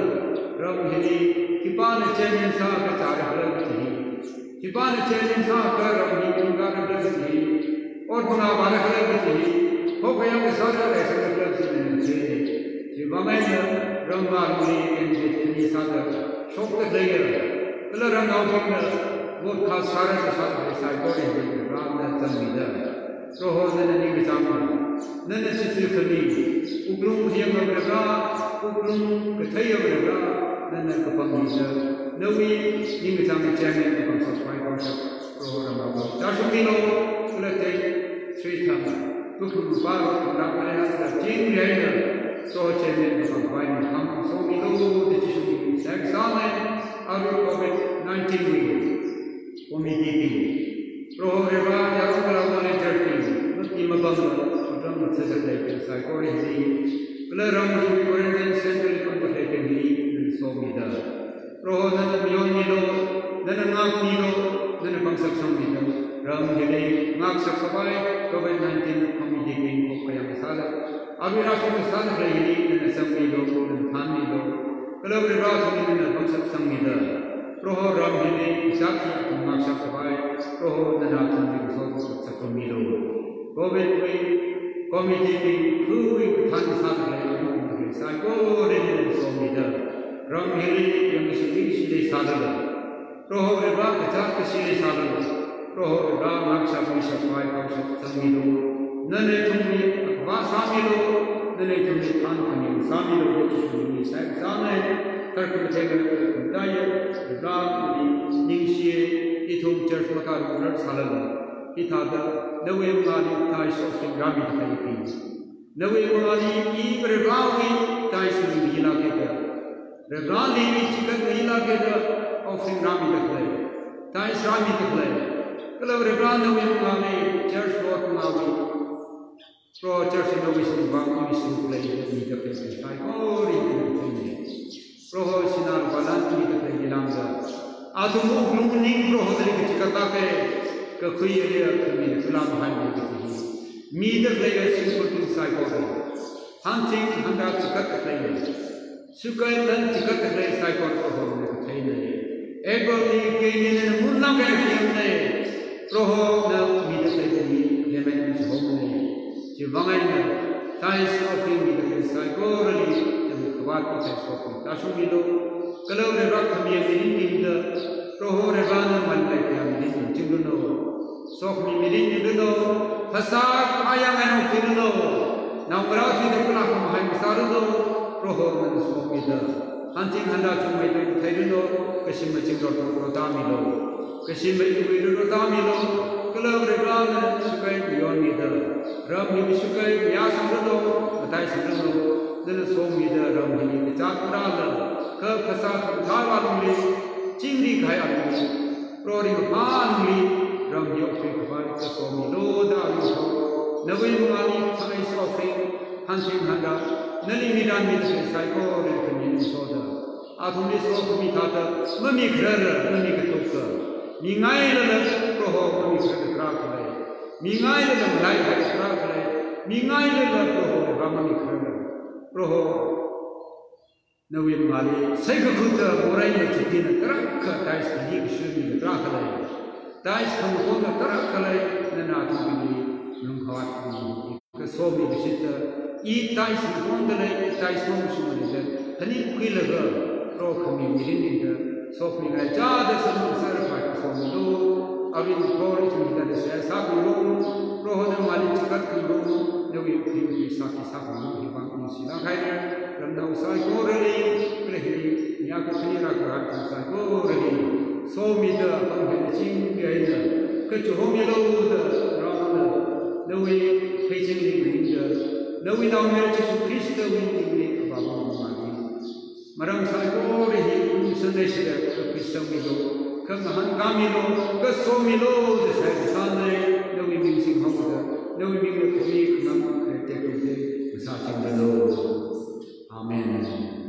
ram ini kipan chairman sah kecara halam sini, kipan chairman sah keram ini enggak ada sini, or puna bala halam sini. Kau yang besar ऐसे मतलब से जीवामें रंगारी इंद्रिय साधक शोक देगा kalau रंगारी वो खास सारे के साथ ऐसा कोई राम ने चंदीदा रोह ने नहीं बिचामा ने चित्र करी उग्रम हियम बरगा उग्रम कथाई बरगा ने कपंगी से नवी नहीं बिचामा चैनल के कॉन्सेप्ट फाइव कॉन्सेप्ट रोह रंगारी दार्शनिकों उलटे श्रीथाम Bukan baru orang mereka jin dia so cendek sampai ham so itu di sini sana ada COVID-19 komiti roh reba yang kalau mana jadi mesti membangun orang macam lagi saya kau ini kalau orang orang sendiri pun boleh jadi so mida roh dan bion itu dan ngak itu dan bangsa sambil ram jadi ngak sampai COVID-19 komiti ini kaya misalnya, abis rasa misalnya ini dan sambil itu dan thani itu, kalau berasa ini dan bangsa sambil roh ram jadi saksi atau ngak sampai roh dan akan diusut sambil itu, komiti ini kui thani sambil itu, saya kau ini sambil ram jadi yang sini sahaja, roh berapa kecak sini sahaja. Roh ram ngak sampai sambil itu. Nene tumi samilo nene tumi tan kami samilo itu saya sana terkejut daya ram ningsie itu church makar benar salah kita ada nawe mali tai sosing rami kai nawe mali I berbawi tai sini gila kita bergali jika gila kita sosing rami kai tai rami kai kalau bergali nawe mali church work mali pro church no we sin bang we sin play ni the play sai ko ri ni pro ho sinar balan ni the play lam da adu mu lu ni pro ho de ki ka ta ke ka khui ye ka ni lam hai ni ki mi the play sin ko tu sai ko hunting handa chikat play sukai dan chikat play sai ko ho ni thai ni ego ni ke ni ne mun na ke ni ne pro ho na mi the play ni le men ho ni chỉ vang anh này, tai số phim mình được sai cô rồi thì mình qua cái tai số phim, ta số mình đâu, cái lâu này bắt thằng mình đi đó, rồi hồi này ban đầu mình lại làm đi chừng đó, số mình đi chừng đó, thật sự ai yang anh học chừng đó, nào cái đó thì được làm không hay sao đó, rồi hồi mình số mình đó, anh chừng anh đã chung mấy đứa thấy đó, cái gì mà chừng đó đó ta mình đâu, cái gì mà chừng đó ta mình đâu. Kalau mereka sukai beyond itu, ram ini sukai biasa saja, betai saja, dan semua itu ram ini kecak berada, ke pasar thawal ini, cingri kaya ini, prori maan ini, ram yok fikir ke semua loda itu, nabi mengani sai sofing, hancing handa, nali midan itu sai ko dan ini soda, athumni soda mitata, mami kerana, mami ketukar. Mingai dalam roh kami sedang terakhir, mingai dalam mulai hari terakhir, mingai dalam roh kami kerana roh nawi mali. Saya kekuta orang yang cipta terakhir, dais ini kesulitan terakhir, dais kamu terakhir, nana tu ini lungkhat ini kesomi bersita. I dais kamu dais kamu semua ini, tadi kuilaga roh kami mirin ini. Sofni ngai jada semua serba somi lo, abin kori tu kita desa sabu lo, roh dan mali cekat kilo, nawi hiu saki sabu lo, hibang insila kaya, rendau sai koreli, pelihari, niaga kira kerat sai koreli, somi dah panggilan cing biaya, kecuali lo dah ramai, nawi hijau ini dah, nawi nama Yesus Kristus ini kebawa mali, marang sai koreli. Sunday sila kepisang milo, kemahan kami lo, kesomi lo, desai sanai, nawi mingsing hamda, nawi minggu kami kemang kereta kereta besar tinggal lo, amen.